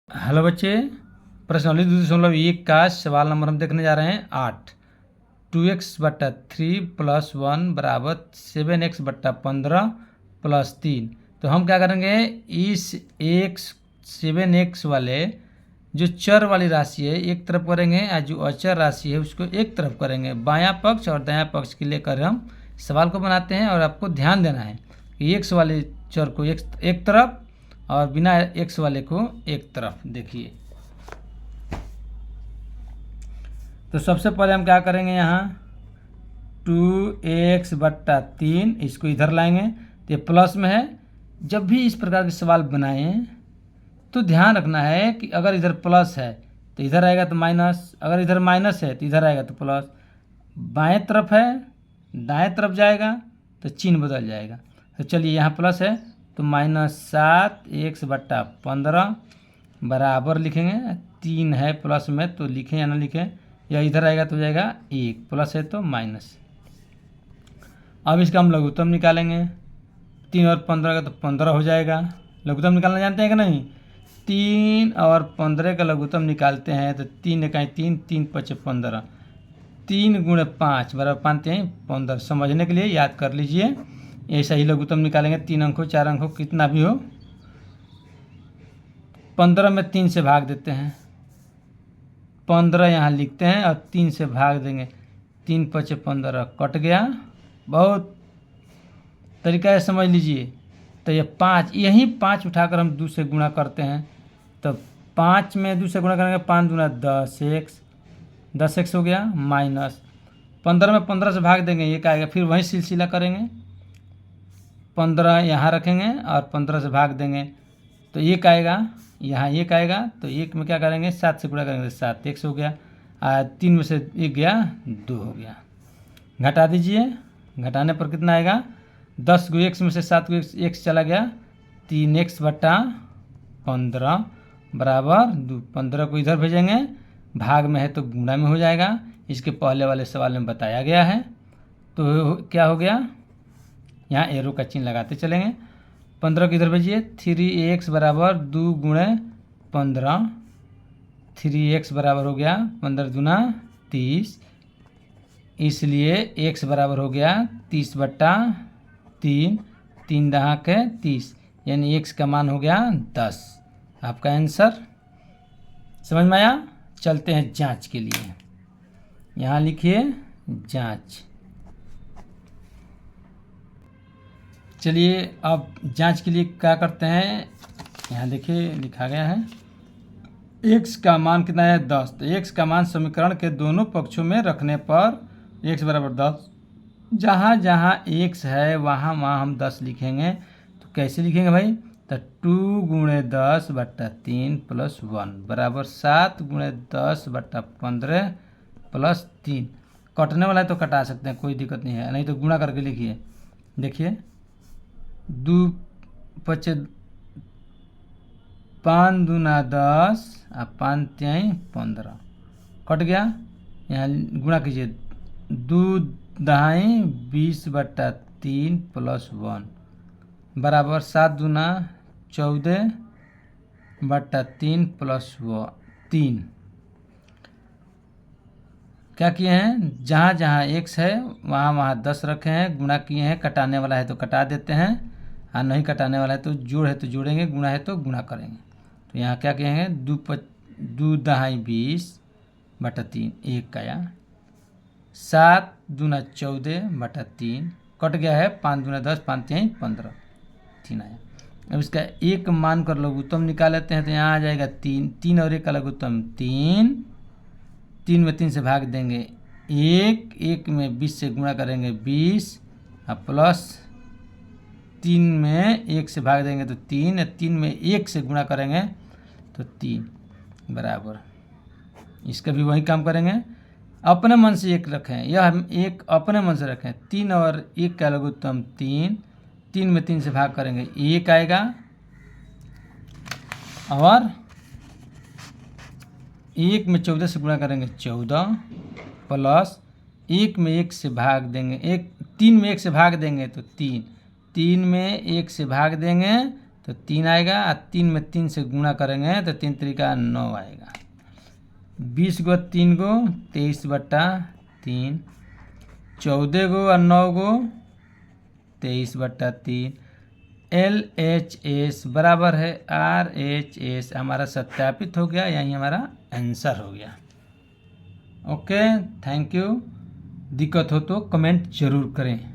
Hello बच्चे, प्रश्नावली 2.1 का सवाल नंबर हम देखने जा रहे हैं 8। 2x/3 + 1 = 7x/15 + 3। तो हम क्या करेंगे, इस 7x वाले जो चर वाली राशि है एक तरफ करेंगे और जो अचर राशि है उसको एक तरफ करेंगे। बायां पक्ष और दायां पक्ष के लेकर हम सवाल को बनाते हैं और आपको ध्यान देना है कि एक्स वाले चर को एक तरफ और बिना एक्स वाले को एक तरफ। देखिए, तो सबसे पहले हम क्या करेंगे, यहाँ 2x/3 इसको इधर लाएंगे तो ये प्लस में है। जब भी इस प्रकार के सवाल बनाएं तो ध्यान रखना है कि अगर इधर प्लस है तो इधर आएगा तो माइनस, अगर इधर माइनस है तो इधर आएगा तो प्लस। बाएं तरफ है दाएं तरफ जाएगा तो चिन्ह बदल जाएगा। तो चलिए, यहाँ प्लस है तो -7x/15 बराबर लिखेंगे। 3 है प्लस में तो लिखें या ना लिखें, या इधर आएगा तो जाएगा 1, प्लस है तो माइनस। अब इसका हम लघुत्तम निकालेंगे। 3 और 15 का तो 15 हो जाएगा। लघुत्तम निकालना जानते हैं कि नहीं? 3 और 15 का लघुत्तम निकालते हैं तो 3 इकाई 3, 3 × 5 = 15, 3 × 5 बराबर 5 × 15। समझने के लिए याद कर लीजिए, ऐसा ही लघुत्तम निकालेंगे। 3 अंक हो 4 अंक हो कितना भी हो, 15 में 3 से भाग देते हैं, 15 यहाँ लिखते हैं और 3 से भाग देंगे। 3 × 5 = 15 कट गया। बहुत तरीका से समझ लीजिए। तो ये 5, यही 5 उठाकर हम 2 से गुणा करते हैं। तो 5 में 2 से गुणा करेंगे, 5 × 10x, 10x हो गया माइनस 15 में 15 से भाग देंगे, ये क्या आएगा। फिर वही सिलसिला करेंगे, 15 यहाँ रखेंगे और 15 से भाग देंगे तो 1 आएगा, यहाँ 1 आएगा। तो 1 में क्या करेंगे, 7 से गुणा करेंगे तो 7x हो गया। 3 में से 1 गया 2 हो गया। घटा दीजिए, घटाने पर कितना आएगा, 10 को x में से 7 को x चला गया, 3x/15 बराबर 2। 15 को इधर भेजेंगे, भाग में है तो गुणा में हो जाएगा। इसके पहले वाले सवाल में बताया गया है। तो क्या हो गया, यहाँ एरो का चिन्ह लगाते चलेंगे। 15 को इधर भेजिए, 3x बराबर 2 × 15, 3x बराबर हो गया 15 दूना 30, इसलिए x बराबर हो गया 30/3, 3 दहा के 30, यानी x का मान हो गया 10। आपका आंसर समझ में आया। चलते हैं जांच के लिए, यहाँ लिखिए जांच। चलिए, अब जांच के लिए क्या करते हैं, यहाँ देखिए लिखा गया है x का मान कितना है, 10। तो x का मान समीकरण के दोनों पक्षों में रखने पर x बराबर 10, जहाँ जहाँ x है वहाँ वहाँ हम 10 लिखेंगे। तो कैसे लिखेंगे भाई, तो 2 × 10/3 + 1 बराबर 7 × 10/15 + 3। कटने वाला है तो कटा सकते हैं, कोई दिक्कत नहीं है, नहीं तो गुणा करके लिखिए। देखिए, 2 × 5 = 5 दूना 10 और 5 × 15 कट गया। यहाँ गुणा कीजिए, 2 दहाई 20/3 + 1 बराबर 7 दूना 14/3 + 3। क्या किए हैं, जहाँ जहाँ x है वहाँ वहाँ 10 रखे हैं, गुणा किए हैं। कटाने वाला है तो कटा देते हैं, और नहीं कटाने वाला है तो जोड़ है तो जोड़ेंगे, गुणा है तो गुणा करेंगे। तो यहाँ क्या कहेंगे, 2 दहाई 20/3 1 का, या 7 दूना 14/3 कट गया है, 5 दूना 10, 5 × 15 3 आया। अब इसका एक मान कर लघुत्तम निकाल लेते हैं। तो यहाँ आ जाएगा 3, 3 और 1 का लघुत्तम 3, 3 में 3 से भाग देंगे 1, 1 में 20 से गुणा करेंगे 20, और प्लस 3 में 1 से भाग देंगे तो 3, 3 में 1 से गुणा करेंगे तो 3 बराबर। इसका भी वही काम करेंगे, अपने मन से 1 रखें, यह 1 अपने मन से रखें। 3 और 1 का लघुत्तम 3, 3 में 3 से भाग करेंगे 1 आएगा, और 1 में 14 से गुणा करेंगे 14, प्लस 1 में 1 से भाग देंगे 3 में 1 से भाग देंगे तो 3, 3 में 1 से भाग देंगे तो 3 आएगा, और 3 में 3 से गुणा करेंगे तो 3 तरीका 9 आएगा। 20 गो 3 गो 23/3, 14 गो और 9 गो 23/3। LHS बराबर है RHS, हमारा सत्यापित हो गया, यही हमारा आंसर हो गया। Okay, thank you. दिक्कत हो तो कमेंट जरूर करें।